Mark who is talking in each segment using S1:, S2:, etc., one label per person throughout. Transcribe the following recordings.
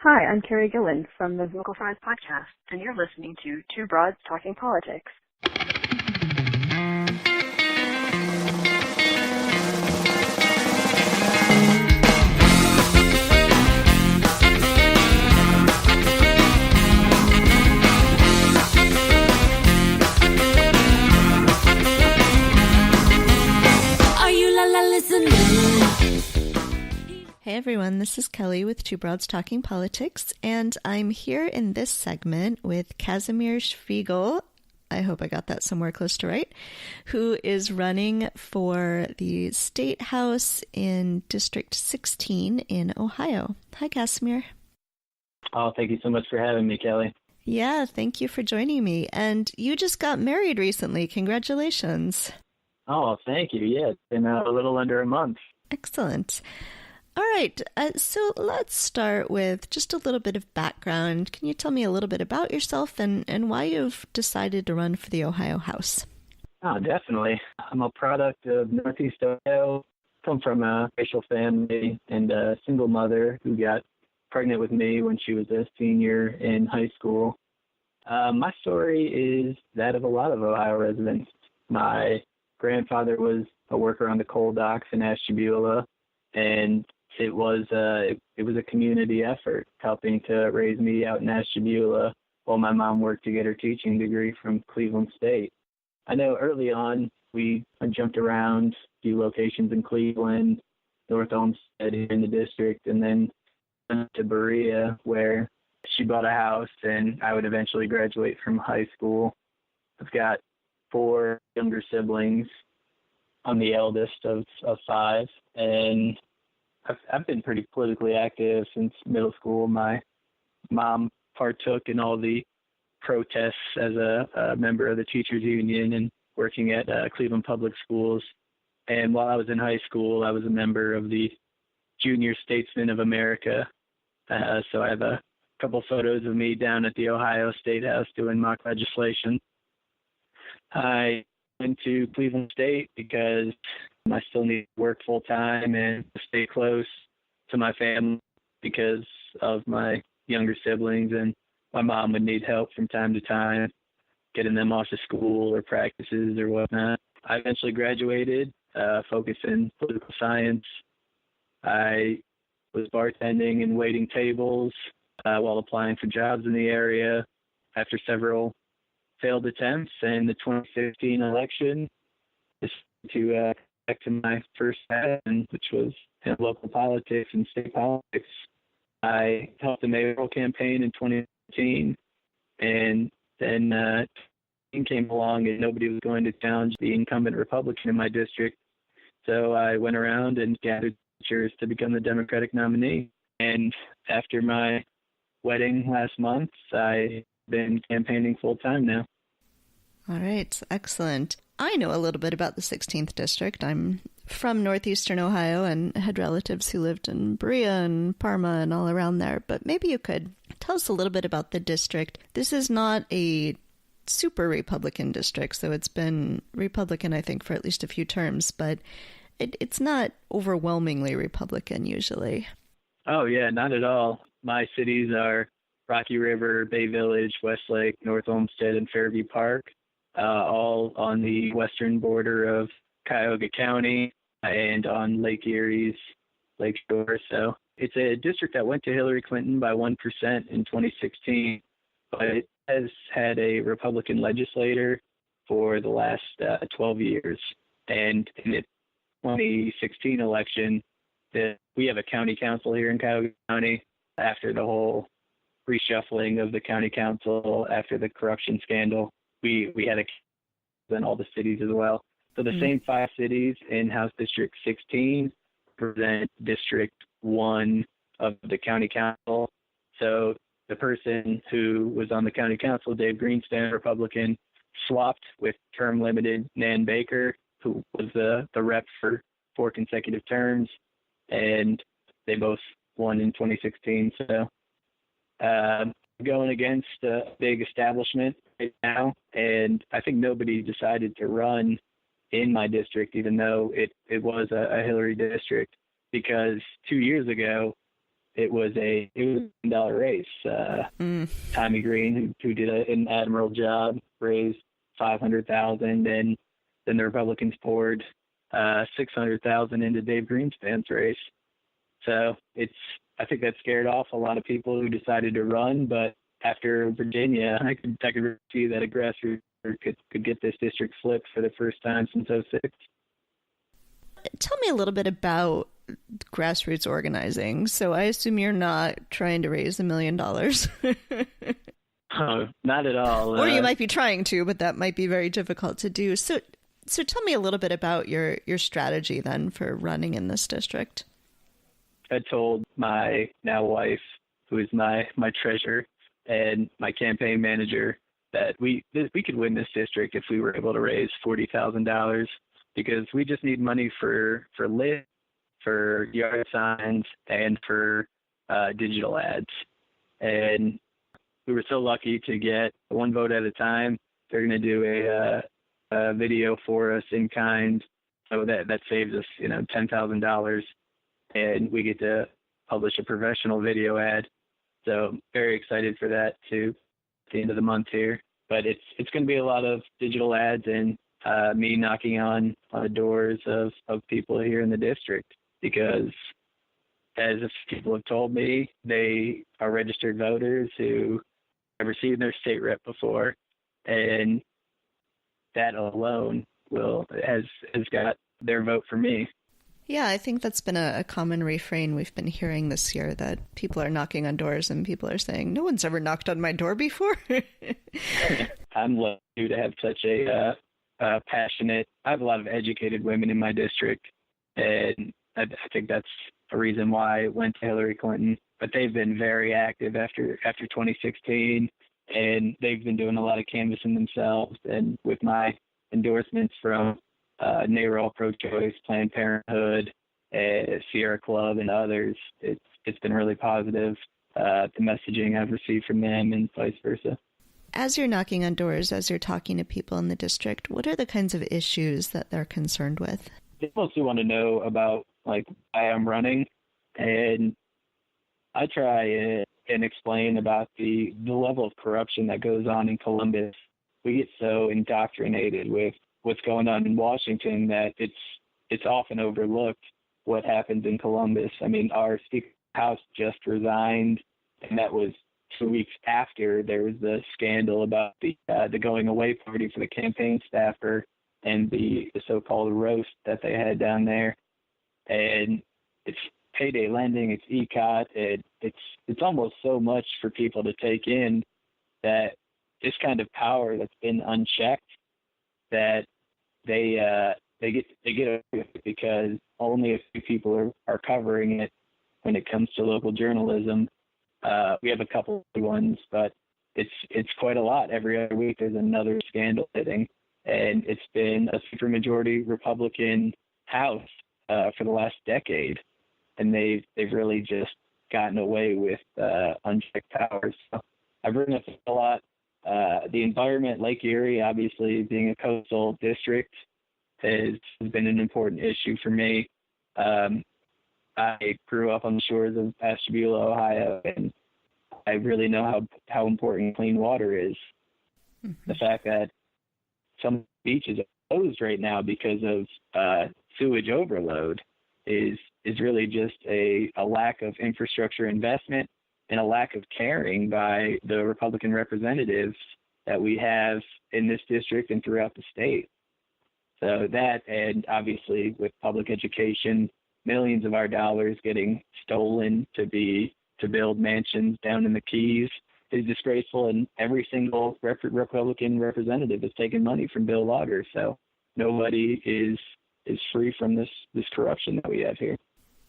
S1: Hi, I'm Carrie Gillen from the Vocal Fries podcast, and you're listening to Two Broads Talking Politics.
S2: Are you listening?
S3: Hey everyone, this is Kelly with Two Broads Talking Politics, and I'm here in this segment with Cassimir Svigelj, I hope I got that somewhere close to right, who is running for the State House in District 16 in Ohio. Hi, Cassimir.
S4: Oh, thank you so much for having me, Kelly.
S3: Yeah, thank you for joining me. And you just got married recently. Congratulations.
S4: Oh, thank you. Yeah, it's been a little under a month.
S3: Excellent. All right, so let's start with just a little bit of background. Can you tell me a little bit about yourself and why you've decided to run for the Ohio House?
S4: Oh, definitely. I'm a product of Northeast Ohio. Come from a racial family and a single mother who got pregnant with me when she was a senior in high school. My story is that of a lot of Ohio residents. My grandfather was a worker on the coal docks in Ashtabula, and it was a community effort helping to raise me out in Ashtabula while my mom worked to get her teaching degree from Cleveland State. I know early on we jumped around a few locations in Cleveland, North Olmsted here in the district, and then went to Berea where she bought a house and I would eventually graduate from high school. I've got 4 younger siblings. I'm the eldest of 5, and I've been pretty politically active since middle school. My mom partook in all the protests as a member of the teachers union and working at Cleveland Public Schools. And while I was in high school, I was a member of the Junior Statesmen of America. So I have a couple photos of me down at the Ohio State House doing mock legislation. I went to Cleveland State because I still need to work full time and stay close to my family because of my younger siblings, and my mom would need help from time to time getting them off to school or practices or whatnot. I eventually graduated, focused in political science. I was bartending and waiting tables while applying for jobs in the area. After several failed attempts in the 2016 election, to back to my first passion, which was in local politics and state politics. I helped the mayoral campaign in 2015, and then came along and nobody was going to challenge the incumbent Republican in my district. So I went around and gathered signatures to become the Democratic nominee. And after my wedding last month, I've been campaigning full time now.
S3: All right, excellent. I know a little bit about the 16th District. I'm from northeastern Ohio and had relatives who lived in Berea and Parma and all around there, but maybe you could tell us a little bit about the district. This is not a super Republican district, so it's been Republican, I think, for at least a few terms, but it's not overwhelmingly Republican usually.
S4: Oh, yeah, not at all. My cities are Rocky River, Bay Village, Westlake, North Olmsted, and Fairview Park. All on the western border of Cuyahoga County and on Lake Erie's Lake Shore. So it's a district that went to Hillary Clinton by 1% in 2016, but it has had a Republican legislator for the last 12 years. And in the 2016 election, we have a county council here in Cuyahoga County after the whole reshuffling of the county council after the corruption scandal. We had in all the cities as well. So the same 5 cities in House District 16 represent District 1 of the county council. So the person who was on the county council, Dave Greenspan, Republican, swapped with term-limited Nan Baker, who was the rep for 4 consecutive terms, and they both won in 2016. So going against a big establishment right now, and I think nobody decided to run in my district, even though it was a Hillary district, because 2 years ago, it was a $1 race. Tommy Green, who did an admirable job, raised $500,000, and then the Republicans poured $600,000 into Dave Greenspan's race. So I think that scared off a lot of people who decided to run. But after Virginia, I could see that a grassroots could get this district flipped for the first time since '06.
S3: Tell me a little bit about grassroots organizing. So I assume you're not trying to raise $1 million.
S4: Oh, not at all.
S3: Or you might be trying to, but that might be very difficult to do. So tell me a little bit about your strategy then for running in this district.
S4: I told my now wife, who is my treasurer, and my campaign manager that we could win this district if we were able to raise $40,000, because we just need money for lit, for yard signs, and for digital ads. And we were so lucky to get one vote at a time. They're going to do a video for us in kind, so that saves us, $10,000, and we get to publish a professional video ad. So very excited for that too, at the end of the month here. But it's going to be a lot of digital ads and me knocking on the doors of people here in the district, because as people have told me, they are registered voters who have received their state rep before, and that alone has got their vote for me.
S3: Yeah, I think that's been a common refrain we've been hearing this year, that people are knocking on doors and people are saying, no one's ever knocked on my door before.
S4: I'm lucky to have such a passionate, I have a lot of educated women in my district, and I think that's a reason why I went to Hillary Clinton. But they've been very active after 2016, and they've been doing a lot of canvassing themselves. And with my endorsements from NARAL, Pro-Choice, Planned Parenthood, Sierra Club, and others, it's been really positive, the messaging I've received from them and vice versa.
S3: As you're knocking on doors, as you're talking to people in the district, what are the kinds of issues that they're concerned with?
S4: They mostly want to know about why I'm running, and I try and explain about the level of corruption that goes on in Columbus. We get so indoctrinated with what's going on in Washington that it's often overlooked what happens in Columbus. I mean, our Speaker of the House just resigned, and that was 2 weeks after there was the scandal about the going away party for the campaign staffer and the so-called roast that they had down there. And it's payday lending, it's ECOT, it's almost so much for people to take in, that this kind of power that's been unchecked, that they get away with it because only a few people are covering it when it comes to local journalism. We have a couple of ones, but it's quite a lot. Every other week there's another scandal hitting, and it's been a supermajority Republican House for the last decade, and they've really just gotten away with unchecked powers. So I bring up a lot. The environment, Lake Erie, obviously being a coastal district, has been an important issue for me. I grew up on the shores of Ashtabula, Ohio, and I really know how important clean water is. Mm-hmm. The fact that some beaches are closed right now because of sewage overload is really just a lack of infrastructure investment and a lack of caring by the Republican representatives that we have in this district and throughout the state. So that, and obviously with public education, millions of our dollars getting stolen to build mansions down in the Keys is disgraceful, and every single Republican representative has taken money from Bill Lauder. So nobody is free from this corruption that we have here.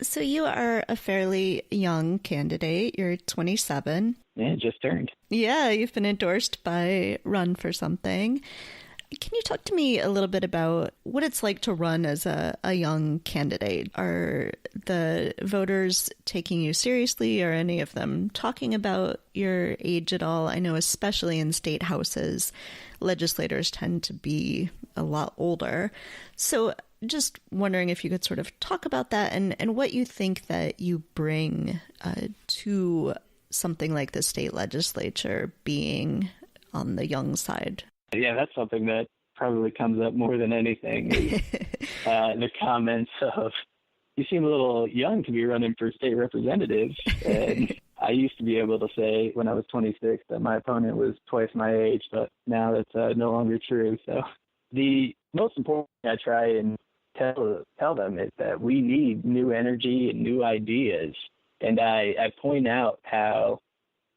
S3: So you are a fairly young candidate. You're 27.
S4: Yeah, just turned.
S3: Yeah, you've been endorsed by Run for Something. Can you talk to me a little bit about what it's like to run as a young candidate? Are the voters taking you seriously? Are any of them talking about your age at all? I know especially in state houses, legislators tend to be a lot older. So just wondering if you could sort of talk about that and what you think that you bring to something like the state legislature being on the young side.
S4: Yeah, that's something that probably comes up more than anything. The comments of, you seem a little young to be running for state representative. And I used to be able to say when I was 26 that my opponent was twice my age, but now that's no longer true. So the most important thing I try and tell them is that we need new energy and new ideas. And I point out how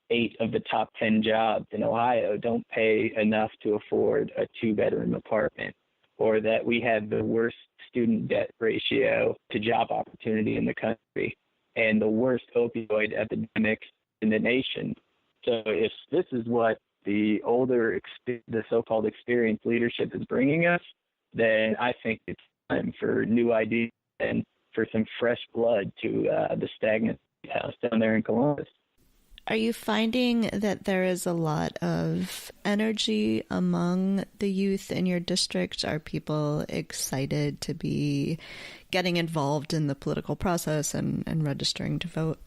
S4: 8 of the top 10 jobs in Ohio don't pay enough to afford a 2-bedroom apartment, or that we have the worst student debt ratio to job opportunity in the country and the worst opioid epidemic in the nation. So if this is what the so-called experienced leadership is bringing us, then I think it's time for new ideas and for some fresh blood to the stagnant house down there in Columbus.
S3: Are you finding that there is a lot of energy among the youth in your district? Are people excited to be getting involved in the political process and registering to vote?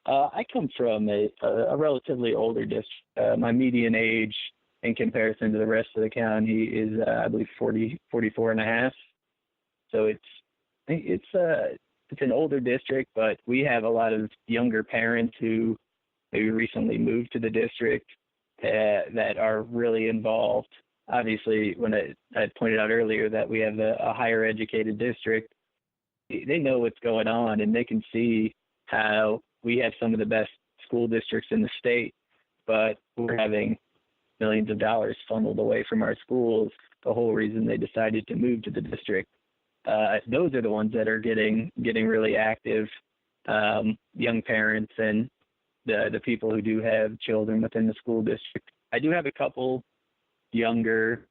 S4: I come from a relatively older district. My median age in comparison to the rest of the county is, I believe, 44 and a half. So it's an older district, but we have a lot of younger parents who maybe recently moved to the district that are really involved. Obviously, when I pointed out earlier that we have a higher educated district, they know what's going on, and they can see how we have some of the best school districts in the state, but we're having millions of dollars funneled away from our schools, the whole reason they decided to move to the district. Those are the ones that are getting really active, young parents and the people who do have children within the school district. I do have a couple younger,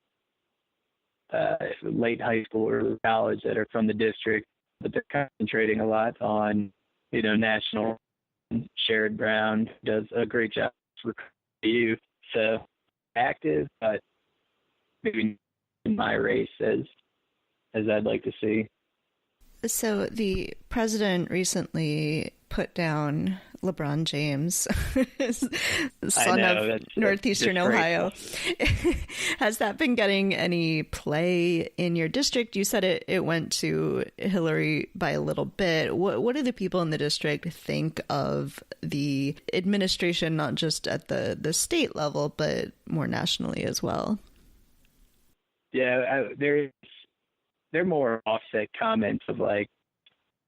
S4: late high school or college that are from the district, but they're concentrating a lot on, national. Sherrod Brown does a great job for youth. So active, but maybe in my race as I'd like to see.
S3: So the president recently put down LeBron James, son of Northeastern Ohio. Has that been getting any play in your district? You said it went to Hillary by a little bit. What do the people in the district think of the administration, not just at the state level, but more nationally as well?
S4: Yeah, they're more offset comments of like,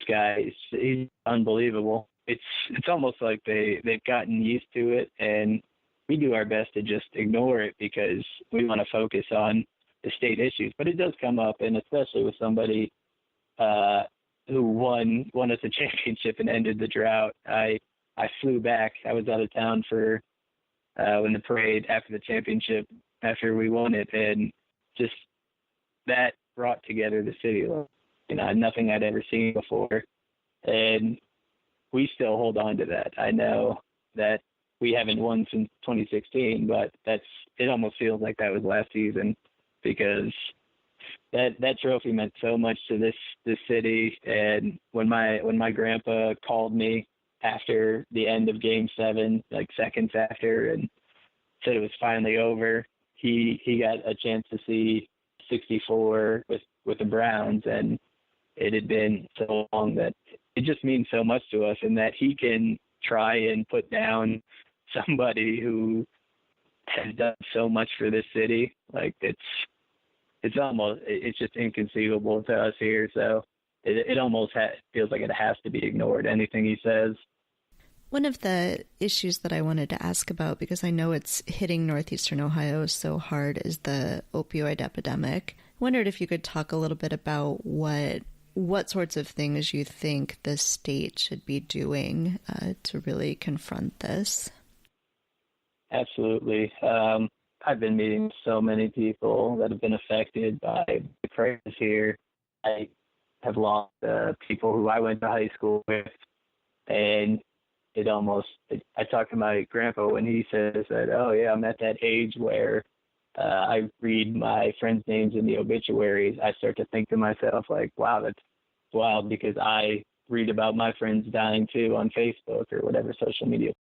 S4: guys, he's unbelievable. It's almost like they've gotten used to it, and we do our best to just ignore it because we want to focus on the state issues. But it does come up, and especially with somebody who won us a championship and ended the drought. I flew back. I was out of town for when the parade after the championship, after we won it, and just that brought together the city. Nothing I'd ever seen before, and we still hold on to that. I know that we haven't won since 2016, but it almost feels like that was last season because that trophy meant so much to this city. And when my grandpa called me after the end of Game 7, like seconds after, and said it was finally over, he got a chance to see 64 with the Browns, and it had been so long that it just means so much to us, and that he can try and put down somebody who has done so much for this city. Like it's just inconceivable to us here. So it almost feels like it has to be ignored, anything he says.
S3: One of the issues that I wanted to ask about, because I know it's hitting Northeastern Ohio so hard, is the opioid epidemic. I wondered if you could talk a little bit about what sorts of things you think the state should be doing to really confront this.
S4: Absolutely. I've been meeting so many people that have been affected by the crisis here. I have lost people who I went to high school with, and I talked to my grandpa when he says that, oh yeah, I'm at that age where I read my friends' names in the obituaries, I start to think to myself, like, wow, that's wild, because I read about my friends dying too on Facebook or whatever social media